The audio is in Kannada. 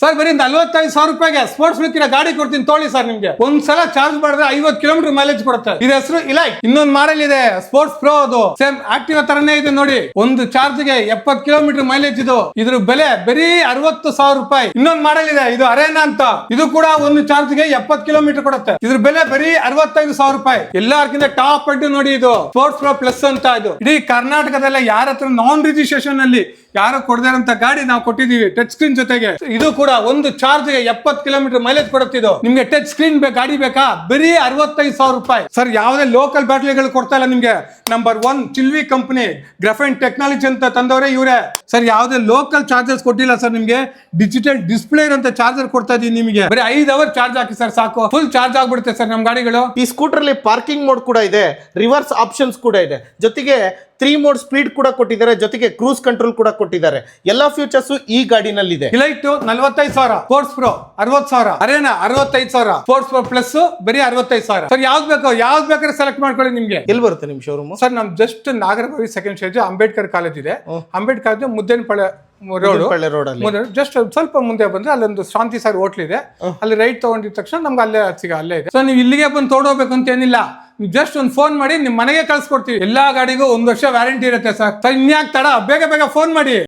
ಸರ್ ಬರೀ 45,000 ರೂಪಾಯಿಗೆ ಸ್ಪೋರ್ಟ್ಸ್ ಲುಕ್ಕಿನ ಗಾಡಿ ಕೊಡ್ತೀನಿ ತೊಗೊಳ್ಳಿ ಸರ್. ನಿಮ್ಗೆ ಒಂದ್ಸಲ ಚಾರ್ಜ್ ಮಾಡಿದ್ರೆ 50 ಕಿಲೋಮೀಟರ್ ಮೈಲೇಜ್ ಕೊಡುತ್ತೆ. ಇದು ಹೆಸರು ಇಲೈಟ್. ಇನ್ನೊಂದು ಮಾಡೆಲ್ ಇದೆ ಸ್ಪೋರ್ಟ್ಸ್ ಪ್ರೋ, ಅದು ಸೇಮ್ ಆಕ್ಟಿವಾ ತರನೇ ಇದೆ ನೋಡಿ. ಒಂದು ಚಾರ್ಜ್ ಗೆ 70 ಕಿಲೋಮೀಟರ್ ಮೈಲೇಜ್. ಇದ್ರ ಬೆಲೆ ಬರೀ 60,000 ರೂಪಾಯಿ. ಇನ್ನೊಂದು ಮಾಡೆಲ್ ಇದೆ, ಇದು ಅರೇನಾ ಅಂತ. ಇದು ಕೂಡ ಒಂದು ಚಾರ್ಜ್ ಗೆ 70 ಕಿಲೋಮೀಟರ್ ಕೊಡುತ್ತೆ. ಇದ್ರ ಬೆಲೆ ಬರೀ 65,000 ರೂಪಾಯಿ. ಎಲ್ಲಾರ್ಕಿಂತ ಟಾಪ್ ಅಡ್ಡು ನೋಡಿ, ಇದು ಸ್ಪೋರ್ಟ್ಸ್ ಪ್ರೋ ಪ್ಲಸ್ ಅಂತ. ಇದು ಇಡೀ ಕರ್ನಾಟಕದಲ್ಲ ಯಾರ ಹತ್ರ ನಾನ್ ರಿಜಿಸ್ಟ್ರೇಷನ್ ಅಲ್ಲಿ ಯಾರು ಕೊಡದಿರಂತ ಗಾಡಿ ನಾವು ಕೊಟ್ಟಿದೀವಿ, ಟಚ್ ಸ್ಕ್ರೀನ್ ಜೊತೆಗೆ. ಇದು ಕೂಡ ಒಂದು ಚಾರ್ಜ್ ಗೆ 70 ಕಿಲೋಮೀಟರ್ ಮೈಲೇಜ್ ಕೊಡುತ್ತಿದ್ದು. ನಿಮ್ಗೆ ಟಚ್ ಸ್ಕ್ರೀನ್ ಗಾಡಿ ಬೇಕಾ? ಬರೀ 65,000 ರೂಪಾಯಿ. ಸರ್ ಯಾವುದೇ ಲೋಕಲ್ ಬ್ಯಾಟರಿಗಳು ಕೊಡ್ತಾ ಇಲ್ಲ ನಿಮ್ಗೆ. ನಂಬರ್ 1 ಚಿಲ್ವಿ ಕಂಪನಿ ಗ್ರಾಫೈನ್ ಟೆಕ್ನಾಲಜಿ ಅಂತ ತಂದವರೇ ಇವರೇ. ಸರ್ ಯಾವುದೇ ಲೋಕಲ್ ಚಾರ್ಜರ್ಸ್ ಕೊಟ್ಟಿಲ್ಲ ಸರ್ ನಿಮ್ಗೆ. ಡಿಜಿಟಲ್ ಡಿಸ್ಪ್ಲೇ ಇರುವಂತ ಚಾರ್ಜರ್ ಕೊಡ್ತಾ ಇದೀನಿ ನಿಮಗೆ. ಬರೀ 5 ಅವರ್ ಚಾರ್ಜ್ ಹಾಕಿ ಸರ್ ಸಾಕು, ಫುಲ್ ಚಾರ್ಜ್ ಆಗ್ಬಿಡುತ್ತೆ ಸರ್ ನಮ್ ಗಾಡಿಗಳು. ಈ ಸ್ಕೂಟರ್ ಅಲ್ಲಿ ಪಾರ್ಕಿಂಗ್ ಮೋಡ್ ಕೂಡ ಇದೆ, ರಿವರ್ಸ್ ಆಪ್ಷನ್ಸ್ ಕೂಡ ಇದೆ, ಜೊತೆಗೆ 3 ಮೋಡ್ ಸ್ಪೀಡ್ ಕೂಡ ಕೊಟ್ಟಿದ್ದಾರೆ, ಜೊತೆಗೆ ಕ್ರೂಸ್ ಕಂಟ್ರೋಲ್ ಕೂಡ ಕೊಟ್ಟಿದ್ದಾರೆ. ಎಲ್ಲಾ ಫ್ಯೂಚರ್ಸ್ ಈ ಗಾಡಿನಲ್ಲಿ ಇದೆ. Elite 45,000, sports pro 60,000, arena 65,000, sports pro plus ಬರೀ 65,000. ಸರ್ ಯಾವ್ದು ಬೇಕಾದ್ರೆ ಸೆಲೆಕ್ಟ್ ಮಾಡ್ಕೊಳ್ಳಿ. ನಿಮ್ಗೆ ಎಲ್ಲಿ ಬರುತ್ತೆ ನಿಮ್ ಶೋರೂಮ್? ಸರ್ ನಮ್ just Nagarbhavi second stage Ambedkar college ಇದೆ. ಅಂಬೇಡ್ಕರ್ ಕಾಲೇಜ್ ಮುದ್ದೇನಪಾಳ್ಯ ರೋಡ್ ಜಸ್ಟ್ ಸ್ವಲ್ಪ ಮುಂದೆ ಬಂದ್ರೆ ಅಲ್ಲೊಂದು ಶಾಂತಿ ಸರ್ ಹೋಟ್ಲ್ ಇದೆ. ಅಲ್ಲಿ ರೈಟ್ ತಗೊಂಡಿದ ತಕ್ಷಣ ನಮ್ಗೆ ಅಲ್ಲೇ ಇದೆ. ಸೊ ನೀವು ಇಲ್ಲಿಗೆ ಬಂದು ತಗೊಂಡೋಗ್ಬೇಕು ಅಂತ ಏನಿಲ್ಲ, ನೀವು ಜಸ್ಟ್ ಒಂದು ಫೋನ್ ಮಾಡಿ ನಿಮ್ ಮನೆಗೆ ಕಳ್ಸಿಕೊಡ್ತೀವಿ. ಎಲ್ಲಾ ಗಾಡಿಗೂ 1 ವರ್ಷ ವ್ಯಾರಂಟಿ ಇರುತ್ತೆ ಸರ್. ಇನ್ಯಾಕ್ ತಡ, ಬೇಗ ಫೋನ್ ಮಾಡಿ.